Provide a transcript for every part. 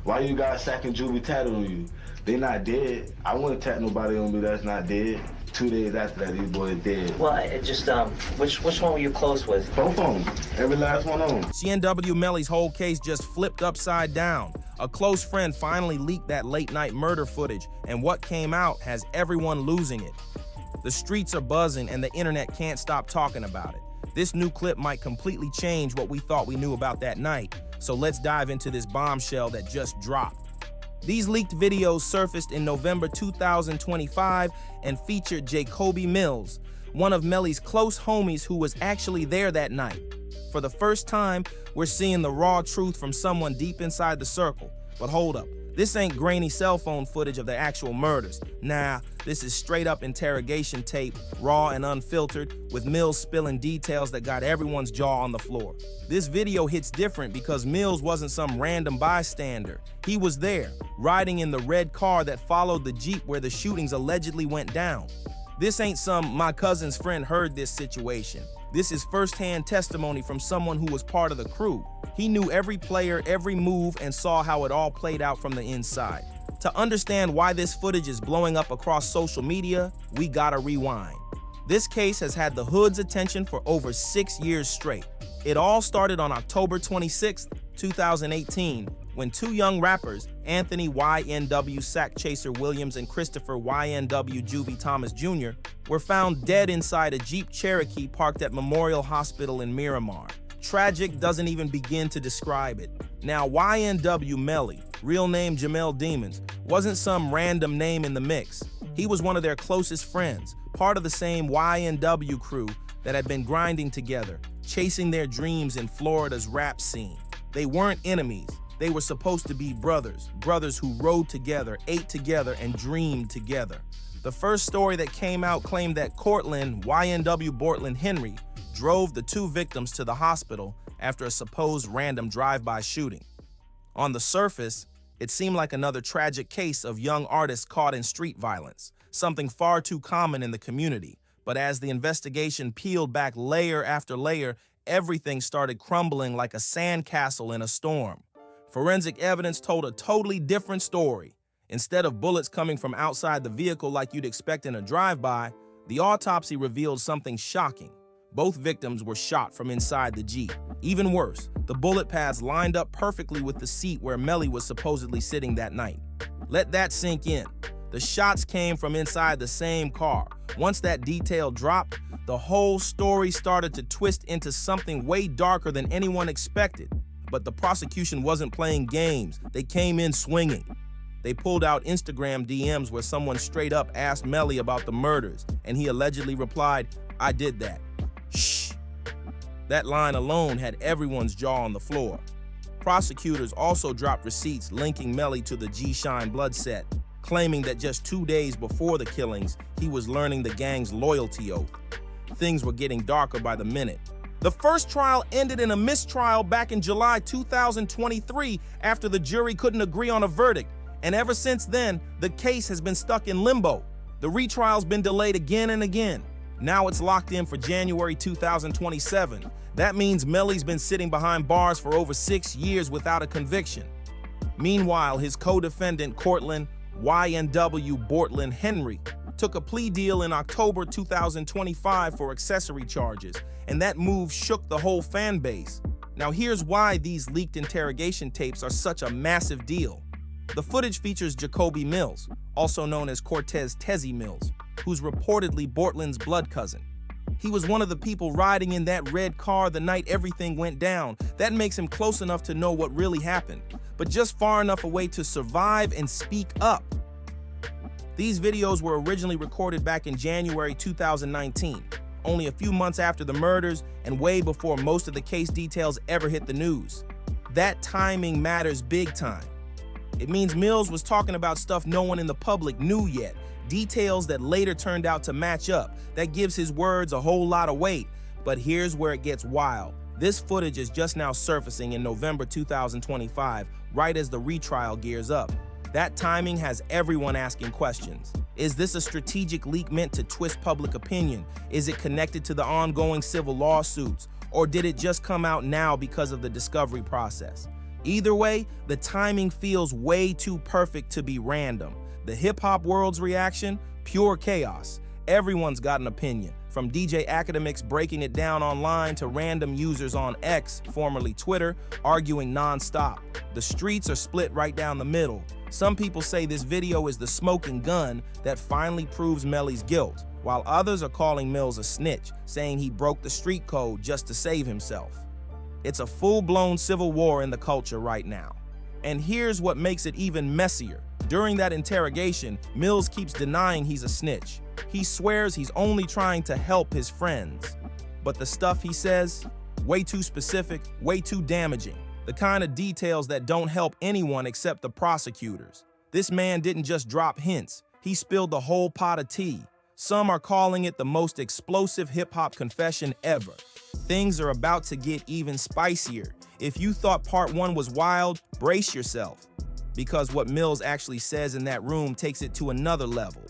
Why you got Sack and Juvie tatted on you? They not dead. I wouldn't tat nobody on me that's not dead. 2 days after that, these boys dead. Well, it just, which one were you close with? Both of them. Every last one of them. YNW Melly's whole case just flipped upside down. A close friend finally leaked that late-night murder footage, and what came out has everyone losing it. The streets are buzzing, and the internet can't stop talking about it. This new clip might completely change what we thought we knew about that night, so let's dive into this bombshell that just dropped. These leaked videos surfaced in November 2025 and featured Jacoby Mills, one of Melly's close homies who was actually there that night. For the first time, we're seeing the raw truth from someone deep inside the circle. But hold up, this ain't grainy cell phone footage of the actual murders. Nah, this is straight up interrogation tape, raw and unfiltered, with Mills spilling details that got everyone's jaw on the floor. This video hits different because Mills wasn't some random bystander. He was there, riding in the red car that followed the Jeep where the shootings allegedly went down. This ain't some "my cousin's friend heard this" situation. This is firsthand testimony from someone who was part of the crew. He knew every player, every move, and saw how it all played out from the inside. To understand why this footage is blowing up across social media, we gotta rewind. This case has had the Hood's attention for over 6 years straight. It all started on October 26, 2018, when two young rappers, Anthony YNW Sack Chaser Williams and Christopher YNW Juvie Thomas Jr., were found dead inside a Jeep Cherokee parked at Memorial Hospital in Miramar. Tragic doesn't even begin to describe it. Now, YNW Melly, real name Jamel Demons, wasn't some random name in the mix. He was one of their closest friends, part of the same YNW crew that had been grinding together, chasing their dreams in Florida's rap scene. They weren't enemies. They were supposed to be brothers who rode together, ate together, and dreamed together. The first story that came out claimed that Cortland, YNW Bortland Henry, drove the two victims to the hospital after a supposed random drive-by shooting. On the surface, it seemed like another tragic case of young artists caught in street violence, something far too common in the community. But as the investigation peeled back layer after layer, everything started crumbling like a sandcastle in a storm. Forensic evidence told a totally different story. Instead of bullets coming from outside the vehicle like you'd expect in a drive-by, the autopsy revealed something shocking. Both victims were shot from inside the Jeep. Even worse, the bullet paths lined up perfectly with the seat where Melly was supposedly sitting that night. Let that sink in. The shots came from inside the same car. Once that detail dropped, the whole story started to twist into something way darker than anyone expected. But the prosecution wasn't playing games. They came in swinging. They pulled out Instagram DMs where someone straight up asked Melly about the murders, and he allegedly replied, "I did that." Shh. That line alone had everyone's jaw on the floor. Prosecutors also dropped receipts linking Melly to the G-Shine blood set, claiming that just 2 days before the killings, he was learning the gang's loyalty oath. Things were getting darker by the minute. The first trial ended in a mistrial back in July 2023 after the jury couldn't agree on a verdict. And ever since then, the case has been stuck in limbo. The retrial's been delayed again and again. Now it's locked in for January 2027. That means Melly's been sitting behind bars for over 6 years without a conviction. Meanwhile, his co-defendant, Cortland YNW Bortland Henry, took a plea deal in October 2025 for accessory charges, and that move shook the whole fan base. Now here's why these leaked interrogation tapes are such a massive deal. The footage features Jacoby Mills, also known as Cortez Tezzy Mills, who's reportedly Bortland's blood cousin. He was one of the people riding in that red car the night everything went down. That makes him close enough to know what really happened, but just far enough away to survive and speak up. These videos were originally recorded back in January 2019, only a few months after the murders and way before most of the case details ever hit the news. That timing matters big time. It means Mills was talking about stuff no one in the public knew yet, details that later turned out to match up. That gives his words a whole lot of weight. But here's where it gets wild. This footage is just now surfacing in November 2025, right as the retrial gears up. That timing has everyone asking questions. Is this a strategic leak meant to twist public opinion? Is it connected to the ongoing civil lawsuits? Or did it just come out now because of the discovery process? Either way, the timing feels way too perfect to be random. The hip-hop world's reaction? Pure chaos. Everyone's got an opinion, from DJ academics breaking it down online to random users on X, formerly Twitter, arguing non-stop. The streets are split right down the middle. Some people say this video is the smoking gun that finally proves Melly's guilt, while others are calling Mills a snitch, saying he broke the street code just to save himself. It's a full-blown civil war in the culture right now. And here's what makes it even messier. During that interrogation, Mills keeps denying he's a snitch. He swears he's only trying to help his friends. But the stuff he says, way too specific, way too damaging. The kind of details that don't help anyone except the prosecutors. This man didn't just drop hints, he spilled the whole pot of tea. Some are calling it the most explosive hip-hop confession ever. Things are about to get even spicier. If you thought part 1 was wild, brace yourself. Because what Mills actually says in that room takes it to another level.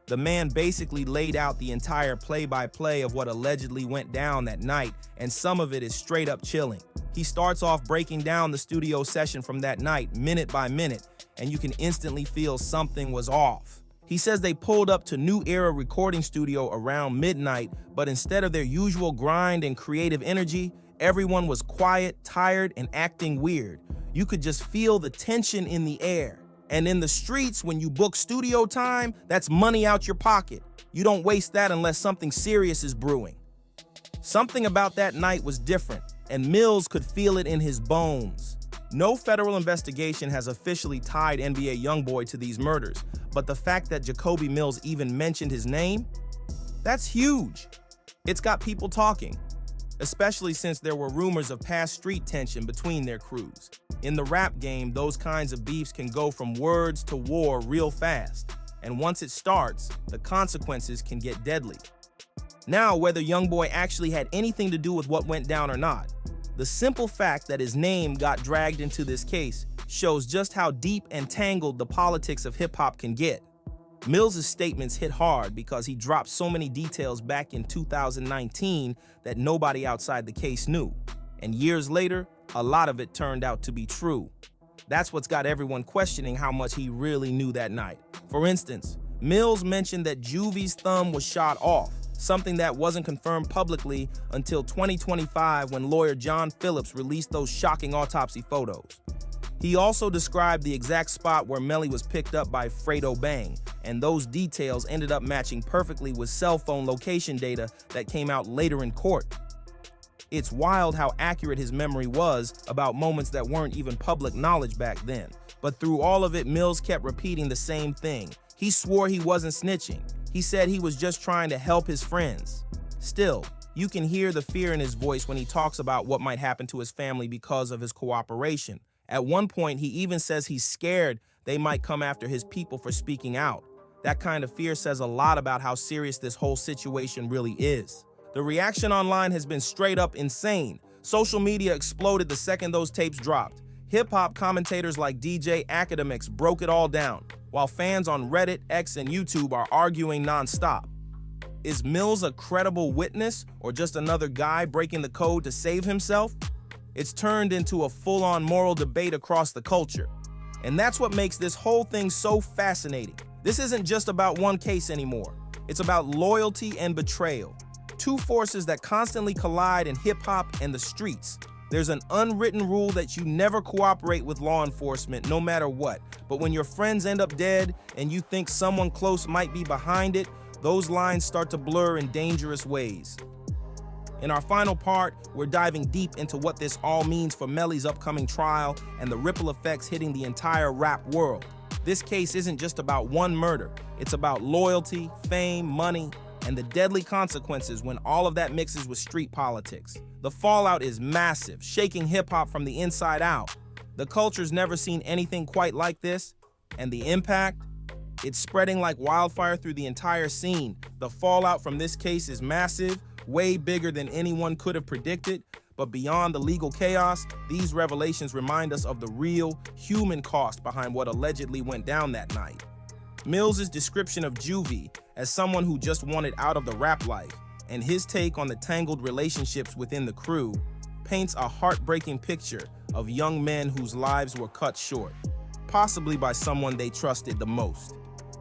The man basically laid out the entire play-by-play of what allegedly went down that night, and some of it is straight up chilling. He starts off breaking down the studio session from that night, minute by minute, and you can instantly feel something was off. He says they pulled up to New Era recording studio around midnight, but instead of their usual grind and creative energy, everyone was quiet, tired, and acting weird. You could just feel the tension in the air. And in the streets, when you book studio time, that's money out your pocket. You don't waste that unless something serious is brewing. Something about that night was different, and Mills could feel it in his bones. No federal investigation has officially tied NBA YoungBoy to these murders, but the fact that Jacoby Mills even mentioned his name, that's huge. It's got people talking, especially since there were rumors of past street tension between their crews. In the rap game, those kinds of beefs can go from words to war real fast, and once it starts, the consequences can get deadly. Now, whether YoungBoy actually had anything to do with what went down or not, the simple fact that his name got dragged into this case shows just how deep and tangled the politics of hip-hop can get. Mills' statements hit hard because he dropped so many details back in 2019 that nobody outside the case knew. And years later, a lot of it turned out to be true. That's what's got everyone questioning how much he really knew that night. For instance, Mills mentioned that Juvie's thumb was shot off, something that wasn't confirmed publicly until 2025 when lawyer John Phillips released those shocking autopsy photos. He also described the exact spot where Melly was picked up by Fredo Bang, and those details ended up matching perfectly with cell phone location data that came out later in court. It's wild how accurate his memory was about moments that weren't even public knowledge back then. But through all of it, Mills kept repeating the same thing. He swore he wasn't snitching. He said he was just trying to help his friends. Still, you can hear the fear in his voice when he talks about what might happen to his family because of his cooperation. At one point, he even says he's scared they might come after his people for speaking out. That kind of fear says a lot about how serious this whole situation really is. The reaction online has been straight up insane. Social media exploded the second those tapes dropped. Hip-hop commentators like DJ Academics broke it all down, while fans on Reddit, X, and YouTube are arguing non-stop. Is Mills a credible witness or just another guy breaking the code to save himself? It's turned into a full-on moral debate across the culture. And that's what makes this whole thing so fascinating. This isn't just about one case anymore. It's about loyalty and betrayal. Two forces that constantly collide in hip-hop and the streets. There's an unwritten rule that you never cooperate with law enforcement, no matter what. But when your friends end up dead and you think someone close might be behind it, those lines start to blur in dangerous ways. In our final part, we're diving deep into what this all means for Melly's upcoming trial and the ripple effects hitting the entire rap world. This case isn't just about one murder. It's about loyalty, fame, money, and the deadly consequences when all of that mixes with street politics. The fallout is massive, shaking hip-hop from the inside out. The culture's never seen anything quite like this, and the impact? It's spreading like wildfire through the entire scene. The fallout from this case is massive, way bigger than anyone could have predicted, but beyond the legal chaos, these revelations remind us of the real, human cost behind what allegedly went down that night. Mills' description of Juvie as someone who just wanted out of the rap life, and his take on the tangled relationships within the crew, paints a heartbreaking picture of young men whose lives were cut short, possibly by someone they trusted the most.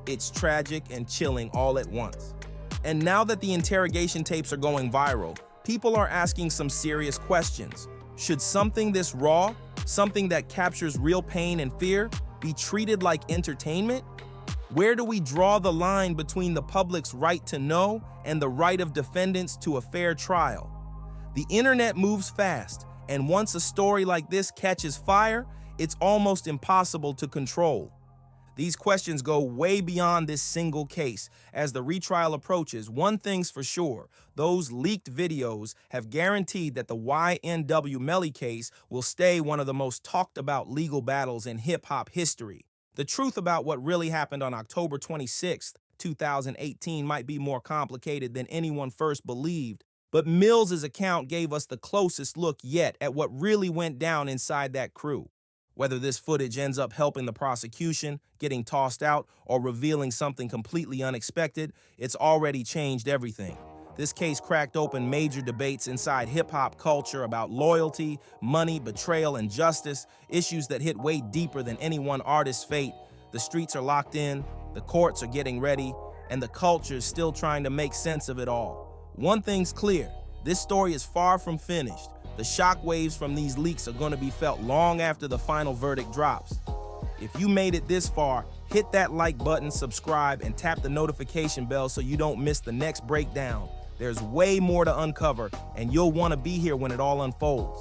It's tragic and chilling all at once. And now that the interrogation tapes are going viral, people are asking some serious questions. Should something this raw, something that captures real pain and fear, be treated like entertainment? Where do we draw the line between the public's right to know and the right of defendants to a fair trial? The internet moves fast, and once a story like this catches fire, it's almost impossible to control. These questions go way beyond this single case. As the retrial approaches, one thing's for sure: those leaked videos have guaranteed that the YNW Melly case will stay one of the most talked about legal battles in hip-hop history. The truth about what really happened on October 26, 2018 might be more complicated than anyone first believed, but Mills's account gave us the closest look yet at what really went down inside that crew. Whether this footage ends up helping the prosecution, getting tossed out, or revealing something completely unexpected, it's already changed everything. This case cracked open major debates inside hip-hop culture about loyalty, money, betrayal, and justice, issues that hit way deeper than any one artist's fate. The streets are locked in, the courts are getting ready, and the culture is still trying to make sense of it all. One thing's clear: this story is far from finished. The shockwaves from these leaks are going to be felt long after the final verdict drops. If you made it this far, hit that like button, subscribe, and tap the notification bell so you don't miss the next breakdown. There's way more to uncover, and you'll want to be here when it all unfolds.